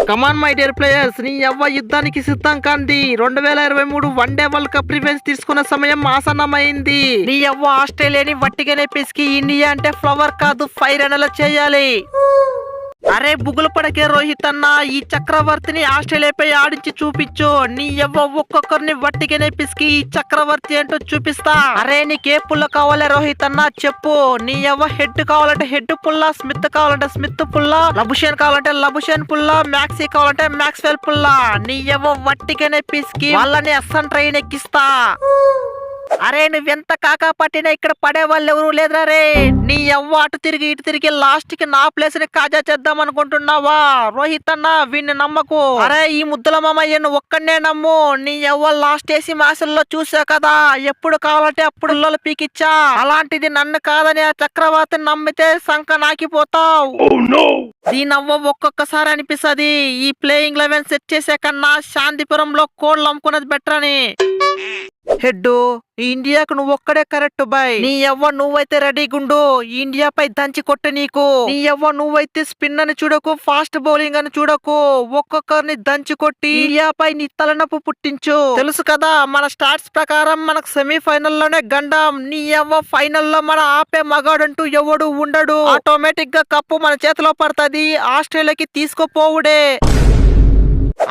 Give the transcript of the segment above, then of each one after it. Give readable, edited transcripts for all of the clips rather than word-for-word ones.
Come on my dear players, నీ యవ్వ యుద్ధానికి సిద్ధం కాండి. 2023 వన్డే వరల్డ్ కప్ రివెంజ్ తీసుకున్న సమయం ఆసన్నమైంది. నీ యవ్వ ఆస్ట్రేలియాని వట్టిగానే పిసికి ఇండియా అంటే ఫ్లవర్ కాదు ఫైర్ అనేలా చేయాలి. అరే బుగులు పడకే రోహిత్ అన్న, ఈ చక్రవర్తిని ఆస్ట్రేలియాపై ఆడించి చూపించు. నీ యవ్వ ఒక్కొక్కరిని వట్టిగానే పిసికి ఈ చక్రవర్తి ఏంటో చూపిస్తా. అరే నీకే పుల్ల కావాలి రోహిత్ అన్న చెప్పు. నీ యవ్వ హెడ్ కావాలంటే హెడ్ పుల్ల, స్మిత్ కావాలంటే స్మిత్ పుల్ల, లబుషేన్ కావాలంటే లబుషేన్ పుల్ల, మ్యాక్సీ కావాలంటే మ్యాక్స్వెల్ పుల్ల. నీ యవ్వ వట్టిగానే పిసికి వాళ్ళని అస్సాం ట్రైన్ ఎక్కిస్తా. అరే నువ్వెంత కాకా పట్టినా ఇక్కడ పడే వాళ్ళు ఎవరు లేదురా రే. నీ యవ్వ అటు తిరిగి ఇటు తిరిగి లాస్ట్ కి నా ప్లేస్ ని కాజా చేద్దాం అనుకుంటున్నావా రోహిత్ అన్న? వీడిని నమ్మకు. అరే ఈ ముద్దుల మామయ్యను ఒక్కడనే నమ్ము. నీ యవ్వ లాస్ట్ వేసి మ్యాచ్ల్లో చూసా కదా, ఎప్పుడు కావాలంటే అప్పుడు పిల్లలు పీకిచ్చా. అలాంటిది నన్ను కాదని ఆ చక్రవర్తిని నమ్మితే సంక నాకిపోతావు. దీనవ్వ ఒక్కొక్కసారి అనిపిస్తుంది ఈ ప్లేయింగ్ 11 సెట్ చేసే కన్నా శాంతిపురంలో కోళ్ళు అమ్ముకున్నది బెటర్ అని. హెడ్ ఇండియాకు నువ్వు ఒక్కడే కరెక్ట్ బాయ్. నీ యవ్వ నువ్వైతే రెడీగుండు, ఇండియాపై దంచి కొట్టు. నీకు నీ యవ్వ నువ్వైతే స్పిన్ అని చూడకు, ఫాస్ట్ బౌలింగ్ అని చూడకు, ఒక్కొక్కరిని దంచి కొట్టి ఇండియాపై నీ తలనొప్పి పుట్టించు. తెలుసు కదా మన స్టాట్స్ ప్రకారం మనకు సెమీఫైనల్ లోనే గండం. నీ యవ్వ ఫైనల్లో మన ఆపే మగాడంటూ ఎవడు ఉండడు. ఆటోమేటిక్ గా కప్పు మన చేతిలో పడుతుంది. ఆస్ట్రేలియాకి తీసుకుపోవుడే.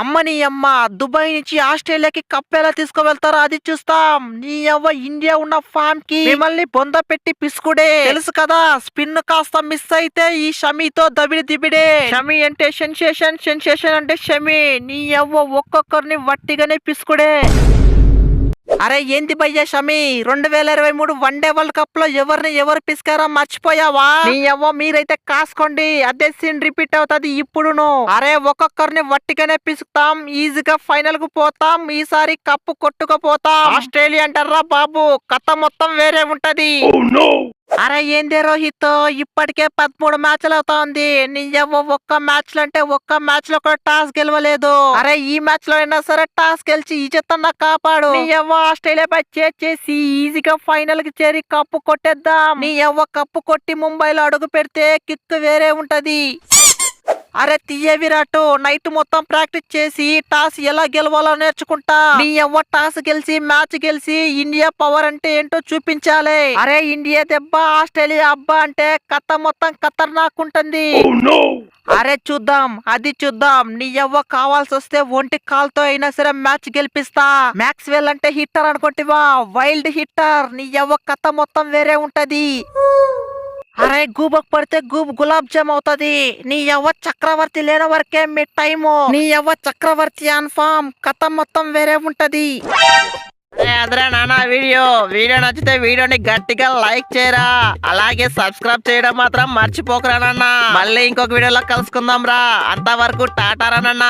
అమ్మని అమ్మ, దుబాయ్ నుంచి ఆస్ట్రేలియాకి కప్ ఎలా తీసుకువెళ్తారో అది చూస్తాం. నీ యవ్వ ఇండియా ఉన్న ఫామ్ కి మిమ్మల్ని బొంద పెట్టి పిసుకుడే. తెలుసు కదా స్పిన్ కాస్త మిస్ అయితే ఈ షమీతో దబిడి దిబిడే. షమీ అంటే సెన్సేషన్, సెన్సేషన్ అంటే షమీ. నీ యవ్వ ఒక్కొక్కరిని వట్టిగానే పిసుకుడే. అరే ఏంది భయ్యా షమీ, 2023 వన్డే వరల్డ్ కప్ లో ఎవరిని ఎవరు పిసికారో మర్చిపోయావా? నీ యవ్వ మీరైతే కాసుకోండి, అదే సీన్ రిపీట్ అవుతుంది ఇప్పుడును. అరే ఒక్కొక్కరిని వట్టిగానే పిసుకుతాం, ఈజీగా ఫైనల్ కు పోతాం. ఈసారి కప్పు కొట్టుకుపోతాం. ఆస్ట్రేలియా అంటారా బాబు, కథ మొత్తం వేరే ఉంటది. అరే ఏందే రోహిత్, ఇప్పటికే 13 మ్యాచ్లు అవుతా ఉంది. నీ యవ్వ ఒక్క మ్యాచ్ అంటే ఒక్క మ్యాచ్ లో కూడా టాస్ గెలవలేదు. అరే ఈ మ్యాచ్ లో అయినా సరే టాస్ గెలిచి ఇజ్జత్ కాపాడు. నీ యవ్వ ఆస్ట్రేలియా పై చేసి ఈజీగా ఫైనల్ కి చేరి కప్పు కొట్టేద్దాం. నీ యవ్వ కప్పు కొట్టి ముంబైలో అడుగు పెడితే కిక్ వేరే ఉంటది. అరే తీయ విరాట్, నైట్ మొత్తం ప్రాక్టీస్ చేసి టాస్ ఎలా గెలవాలో నేర్చుకుంటా. నీ యవ్వ టాస్ గెలిచి మ్యాచ్ గెలిచి ఇండియా పవర్ అంటే ఏంటో చూపించాలి. అరే ఇండియా దెబ్బ ఆస్ట్రేలియా అబ్బా అంటే కథ మొత్తం ఖతర్నాక్ ఉంటుంది. అరే చూద్దాం, అది చూద్దాం. నీ యవ్వ కావాల్సి వస్తే ఒంటి కాల్తో అయినా సరే మ్యాచ్ గెలిపిస్తా. మ్యాక్స్వెల్ అంటే హిట్టర్ అనుకుంటేవా, వైల్డ్ హిట్టర్. నీ యవ్వ కథ మొత్తం వేరే ఉంటది. అరే గూబకు పడితే గూబ్ గులాబ్ జామ్ అవుతుంది. నీ యవ్వ చక్రవర్తి లేని వరకే మీ టైము. నీ యవ్వ చక్రవర్తి అన్ఫామ్, కథ మొత్తం వేరే ఉంటది. అదరా నాన్న వీడియో నచ్చితే వీడియోని గట్టిగా లైక్ చేయరా, అలాగే సబ్స్క్రైబ్ చేయడం మాత్రం మర్చిపోకరా నాన్న. మళ్ళీ ఇంకొక వీడియోలో కలుసుకుందాం రా. అంతవరకు టాటారా నాన్న.